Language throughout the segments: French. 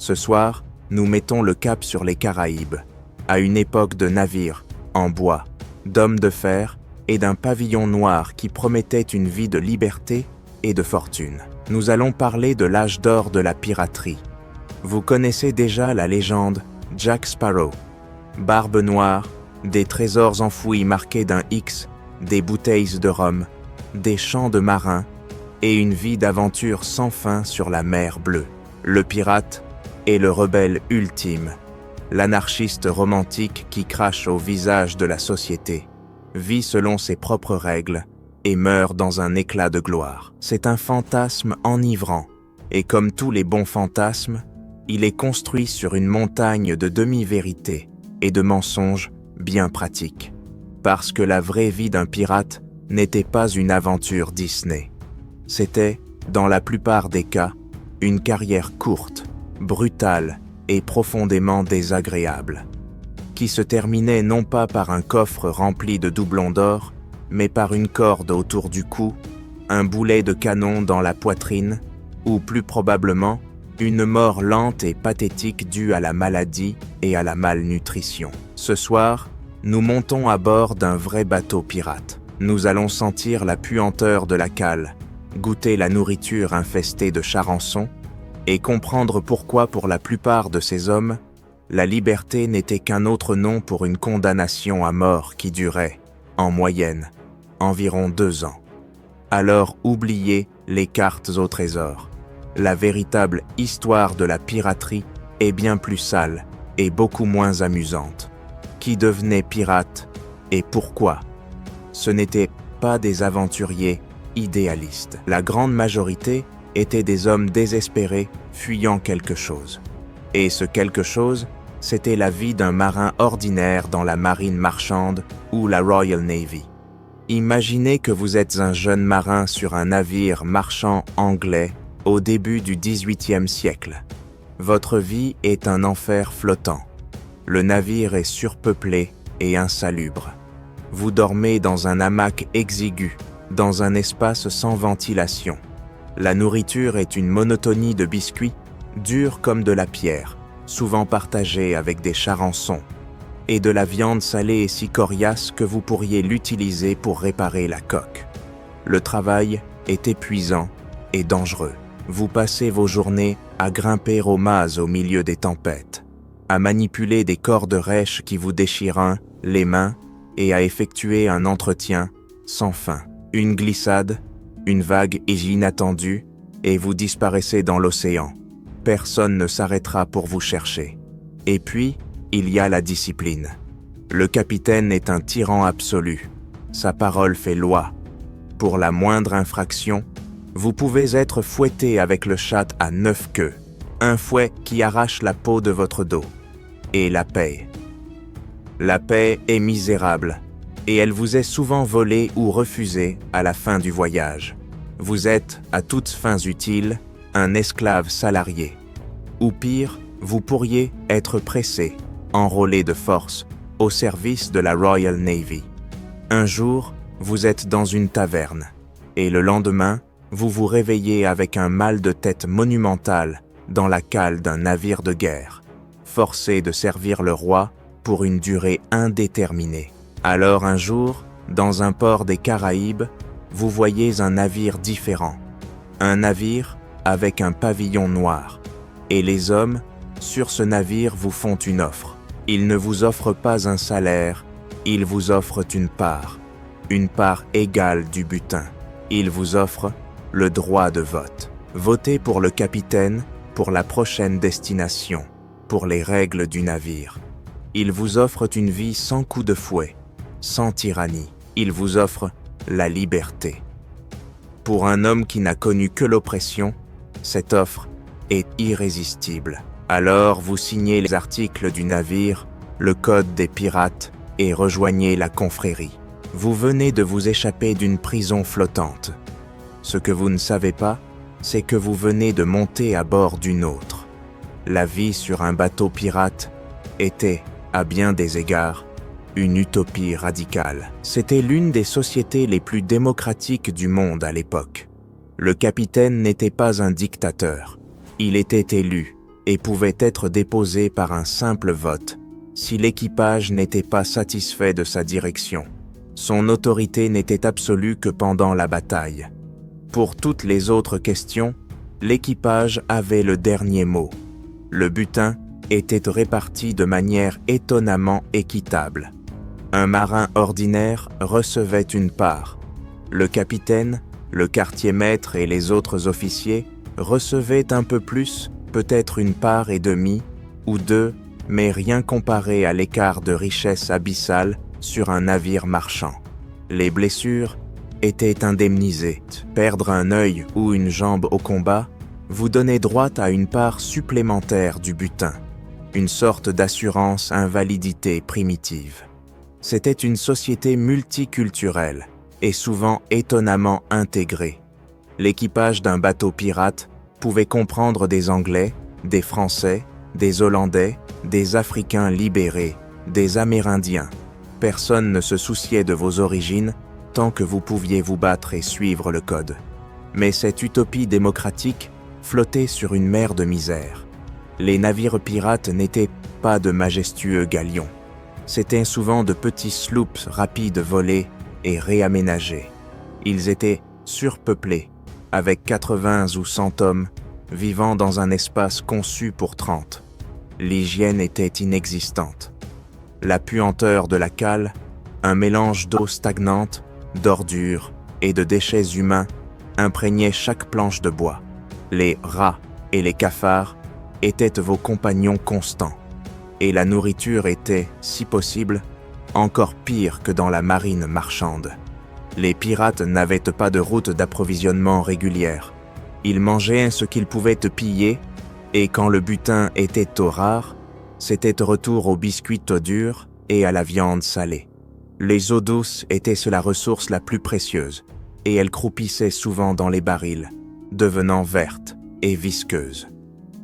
Ce soir, nous mettons le cap sur les Caraïbes, à une époque de navires, en bois, d'hommes de fer et d'un pavillon noir qui promettait une vie de liberté et de fortune. Nous allons parler de l'âge d'or de la piraterie. Vous connaissez déjà la légende Jack Sparrow. Barbe noire, des trésors enfouis marqués d'un X, des bouteilles de rhum, des chants de marins et une vie d'aventure sans fin sur la mer bleue. Le pirate est le rebelle ultime, l'anarchiste romantique qui crache au visage de la société, vit selon ses propres règles et meurt dans un éclat de gloire. C'est un fantasme enivrant, et comme tous les bons fantasmes, il est construit sur une montagne de demi-vérités et de mensonges bien pratiques. Parce que la vraie vie d'un pirate n'était pas une aventure Disney. C'était, dans la plupart des cas, une carrière courte, brutale et profondément désagréable, qui se terminait non pas par un coffre rempli de doublons d'or, mais par une corde autour du cou, un boulet de canon dans la poitrine, ou plus probablement, une mort lente et pathétique due à la maladie et à la malnutrition. Ce soir, nous montons à bord d'un vrai bateau pirate. Nous allons sentir la puanteur de la cale, goûter la nourriture infestée de charançons, et comprendre pourquoi pour la plupart de ces hommes, la liberté n'était qu'un autre nom pour une condamnation à mort qui durait, en moyenne, environ 2 ans. Alors oubliez les cartes au trésor. La véritable histoire de la piraterie est bien plus sale et beaucoup moins amusante. Qui devenait pirate et pourquoi? Ce n'étaient pas des aventuriers idéalistes. La grande majorité étaient des hommes désespérés fuyant quelque chose. Et ce quelque chose, c'était la vie d'un marin ordinaire dans la marine marchande ou la Royal Navy. Imaginez que vous êtes un jeune marin sur un navire marchand anglais au début du XVIIIe siècle. Votre vie est un enfer flottant. Le navire est surpeuplé et insalubre. Vous dormez dans un hamac exigu, dans un espace sans ventilation. La nourriture est une monotonie de biscuits, dure comme de la pierre, souvent partagée avec des charançons, et de la viande salée et si coriace que vous pourriez l'utiliser pour réparer la coque. Le travail est épuisant et dangereux. Vous passez vos journées à grimper aux mâts au milieu des tempêtes, à manipuler des cordes rêches qui vous déchirent les mains et à effectuer un entretien sans fin. Une glissade, une vague inattendue et vous disparaissez dans l'océan. Personne ne s'arrêtera pour vous chercher. Et puis, il y a la discipline. Le capitaine est un tyran absolu. Sa parole fait loi. Pour la moindre infraction, vous pouvez être fouetté avec le chat à 9 queues, un fouet qui arrache la peau de votre dos. Et la paix. La paix est misérable, et elle vous est souvent volée ou refusée à la fin du voyage. Vous êtes, à toutes fins utiles, un esclave salarié. Ou pire, vous pourriez être pressé, enrôlé de force, au service de la Royal Navy. Un jour, vous êtes dans une taverne, et le lendemain, vous vous réveillez avec un mal de tête monumental dans la cale d'un navire de guerre, forcé de servir le roi pour une durée indéterminée. Alors un jour, dans un port des Caraïbes, vous voyez un navire différent, un navire avec un pavillon noir, et les hommes sur ce navire vous font une offre. Ils ne vous offrent pas un salaire, ils vous offrent une part égale du butin. Ils vous offrent le droit de vote. Votez pour le capitaine, pour la prochaine destination, pour les règles du navire. Ils vous offrent une vie sans coup de fouet, sans tyrannie. Ils vous offrent la liberté. Pour un homme qui n'a connu que l'oppression, cette offre est irrésistible. Alors vous signez les articles du navire, le code des pirates et rejoignez la confrérie. Vous venez de vous échapper d'une prison flottante. Ce que vous ne savez pas, c'est que vous venez de monter à bord d'une autre. La vie sur un bateau pirate était, à bien des égards, une utopie radicale. C'était l'une des sociétés les plus démocratiques du monde à l'époque. Le capitaine n'était pas un dictateur. Il était élu, et pouvait être déposé par un simple vote si l'équipage n'était pas satisfait de sa direction. Son autorité n'était absolue que pendant la bataille. Pour toutes les autres questions, l'équipage avait le dernier mot. Le butin était réparti de manière étonnamment équitable. Un marin ordinaire recevait une part. Le capitaine, le quartier-maître et les autres officiers recevaient un peu plus, peut-être une part et demie, ou deux, mais rien comparé à l'écart de richesse abyssale sur un navire marchand. Les blessures étaient indemnisées. Perdre un œil ou une jambe au combat vous donnait droit à une part supplémentaire du butin, une sorte d'assurance invalidité primitive. C'était une société multiculturelle et souvent étonnamment intégrée. L'équipage d'un bateau pirate pouvait comprendre des Anglais, des Français, des Hollandais, des Africains libérés, des Amérindiens. Personne ne se souciait de vos origines tant que vous pouviez vous battre et suivre le code. Mais cette utopie démocratique flottait sur une mer de misère. Les navires pirates n'étaient pas de majestueux galions. C'étaient souvent de petits sloops rapides volés et réaménagés. Ils étaient surpeuplés, avec 80 ou 100 hommes, vivant dans un espace conçu pour 30. L'hygiène était inexistante. La puanteur de la cale, un mélange d'eau stagnante, d'ordures et de déchets humains, imprégnait chaque planche de bois. Les rats et les cafards étaient vos compagnons constants. Et la nourriture était, si possible, encore pire que dans la marine marchande. Les pirates n'avaient pas de route d'approvisionnement régulière. Ils mangeaient ce qu'ils pouvaient piller, et quand le butin était trop rare, c'était retour aux biscuits durs et à la viande salée. Les eaux douces étaient la ressource la plus précieuse, et elles croupissaient souvent dans les barils, devenant vertes et visqueuses.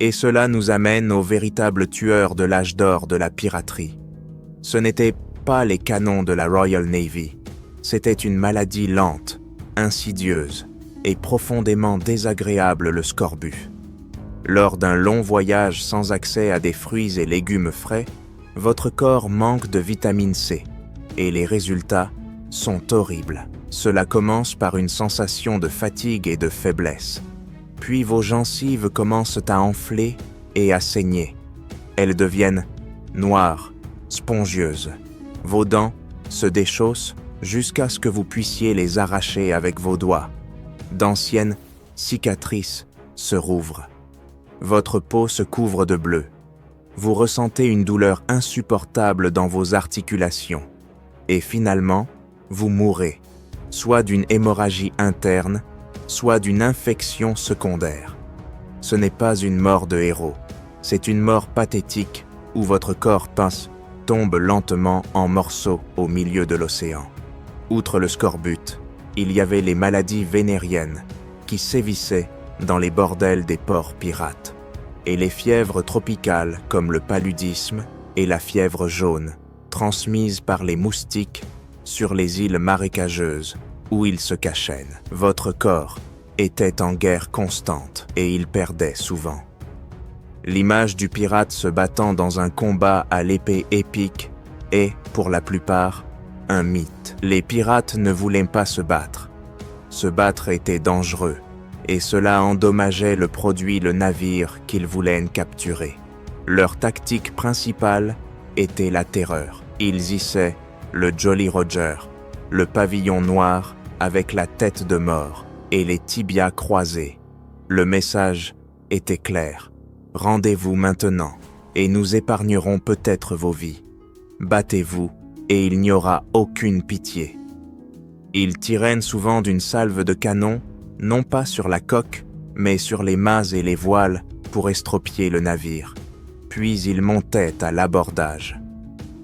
Et cela nous amène aux véritables tueurs de l'âge d'or de la piraterie. Ce n'étaient pas les canons de la Royal Navy, c'était une maladie lente, insidieuse et profondément désagréable, le scorbut. Lors d'un long voyage sans accès à des fruits et légumes frais, votre corps manque de vitamine C et les résultats sont horribles. Cela commence par une sensation de fatigue et de faiblesse. Puis vos gencives commencent à enfler et à saigner. Elles deviennent noires, spongieuses. Vos dents se déchaussent jusqu'à ce que vous puissiez les arracher avec vos doigts. D'anciennes cicatrices se rouvrent. Votre peau se couvre de bleu. Vous ressentez une douleur insupportable dans vos articulations. Et finalement, vous mourrez, soit d'une hémorragie interne, soit d'une infection secondaire. Ce n'est pas une mort de héros, c'est une mort pathétique où votre corps pince tombe lentement en morceaux au milieu de l'océan. Outre le scorbut, il y avait les maladies vénériennes qui sévissaient dans les bordels des ports pirates, et les fièvres tropicales comme le paludisme et la fièvre jaune, transmises par les moustiques sur les îles marécageuses où ils se cachènent. Votre corps était en guerre constante et il perdait souvent. L'image du pirate se battant dans un combat à l'épée épique est, pour la plupart, un mythe. Les pirates ne voulaient pas se battre. Se battre était dangereux, et cela endommageait le navire qu'ils voulaient capturer. Leur tactique principale était la terreur. Ils hissaient le Jolly Roger, le pavillon noir avec la tête de mort et les tibias croisés. Le message était clair. Rendez-vous maintenant, et nous épargnerons peut-être vos vies. Battez-vous, et il n'y aura aucune pitié. Ils tiraient souvent d'une salve de canon, non pas sur la coque, mais sur les mâts et les voiles pour estropier le navire. Puis ils montaient à l'abordage.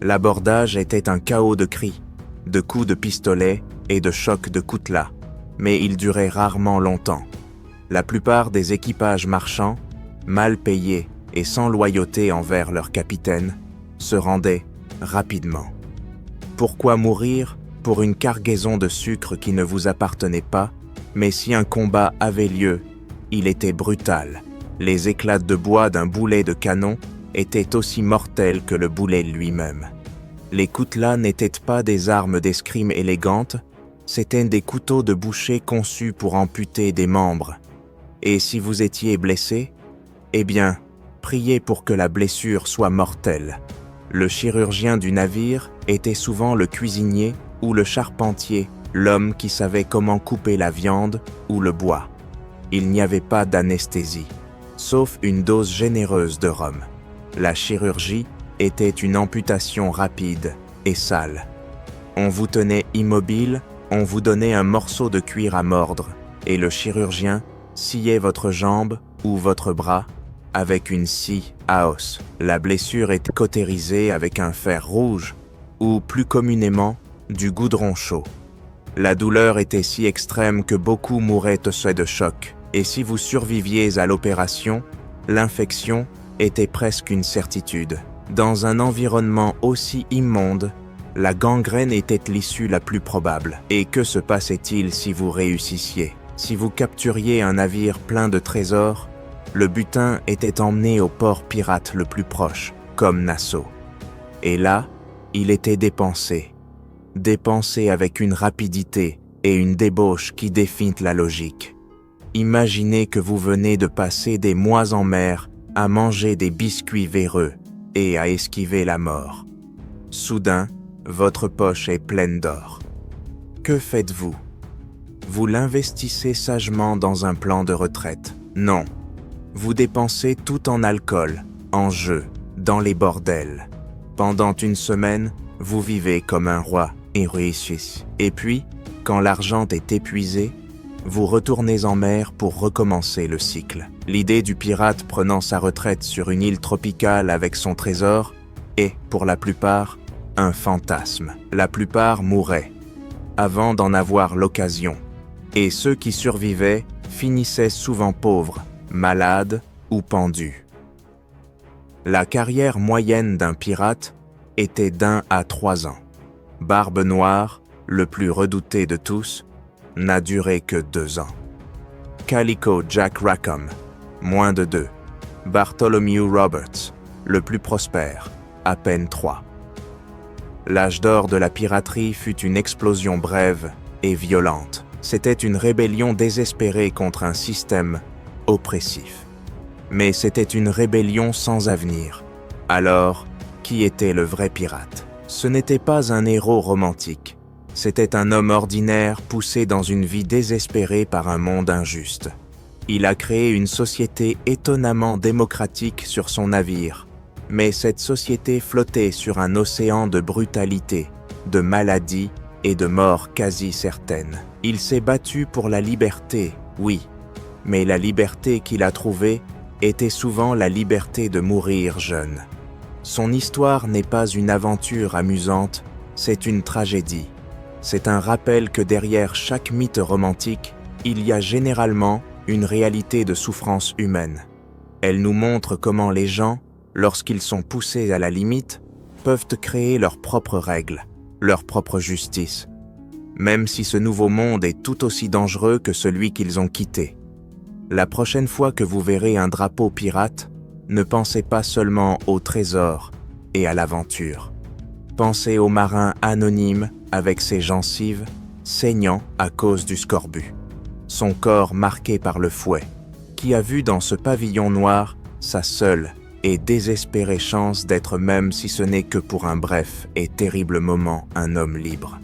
L'abordage était un chaos de cris, de coups de pistolet et de chocs de coutelas, mais il durait rarement longtemps. La plupart des équipages marchands, mal payés et sans loyauté envers leur capitaine, se rendaient rapidement. Pourquoi mourir pour une cargaison de sucre qui ne vous appartenait pas, mais si un combat avait lieu, il était brutal, Les éclats de bois d'un boulet de canon étaient aussi mortels que le boulet lui-même. Les coutelas n'étaient pas des armes d'escrime élégantes, c'étaient des couteaux de boucher conçus pour amputer des membres. Et si vous étiez blessé, eh bien, priez pour que la blessure soit mortelle. Le chirurgien du navire était souvent le cuisinier ou le charpentier, l'homme qui savait comment couper la viande ou le bois. Il n'y avait pas d'anesthésie, sauf une dose généreuse de rhum. La chirurgie était une amputation rapide et sale. On vous tenait immobile, on vous donnait un morceau de cuir à mordre, et le chirurgien sciait votre jambe ou votre bras avec une scie à os. La blessure était cautérisée avec un fer rouge, ou plus communément, du goudron chaud. La douleur était si extrême que beaucoup mouraient au seuil de choc, et si vous surviviez à l'opération, l'infection était presque une certitude. Dans un environnement aussi immonde, la gangrène était l'issue la plus probable. Et que se passait-il si vous réussissiez? Si vous capturiez un navire plein de trésors, le butin était emmené au port pirate le plus proche, comme Nassau. Et là, il était dépensé avec une rapidité et une débauche qui défient la logique. Imaginez que vous venez de passer des mois en mer à manger des biscuits véreux et à esquiver la mort. Soudain, votre poche est pleine d'or. Que faites-vous? Vous l'investissez sagement dans un plan de retraite? Non. Vous dépensez tout en alcool, en jeux, dans les bordels. Pendant une semaine, vous vivez comme un roi et réussissez. Et puis, quand l'argent est épuisé, vous retournez en mer pour recommencer le cycle. L'idée du pirate prenant sa retraite sur une île tropicale avec son trésor est, pour la plupart, un fantasme. La plupart mouraient, avant d'en avoir l'occasion. Et ceux qui survivaient finissaient souvent pauvres, malades ou pendus. La carrière moyenne d'un pirate était d'1 à 3 ans. Barbe Noire, le plus redouté de tous, n'a duré que 2 ans. Calico Jack Rackham, moins de 2. Bartholomew Roberts, le plus prospère, à peine 3. L'âge d'or de la piraterie fut une explosion brève et violente. C'était une rébellion désespérée contre un système oppressif. Mais c'était une rébellion sans avenir. Alors, qui était le vrai pirate? Ce n'était pas un héros romantique. C'était un homme ordinaire poussé dans une vie désespérée par un monde injuste. Il a créé une société étonnamment démocratique sur son navire. Mais cette société flottait sur un océan de brutalité, de maladies et de morts quasi certaines. Il s'est battu pour la liberté, oui, mais la liberté qu'il a trouvée était souvent la liberté de mourir jeune. Son histoire n'est pas une aventure amusante, c'est une tragédie. C'est un rappel que derrière chaque mythe romantique, il y a généralement une réalité de souffrance humaine. Elle nous montre comment les gens, lorsqu'ils sont poussés à la limite, peuvent créer leurs propres règles, leur propre justice, même si ce nouveau monde est tout aussi dangereux que celui qu'ils ont quitté. La prochaine fois que vous verrez un drapeau pirate, ne pensez pas seulement au trésor et à l'aventure. Pensez au marin anonyme avec ses gencives saignant à cause du scorbut, son corps marqué par le fouet, qui a vu dans ce pavillon noir sa seule et désespérée chance d'être, même si ce n'est que pour un bref et terrible moment, un homme libre.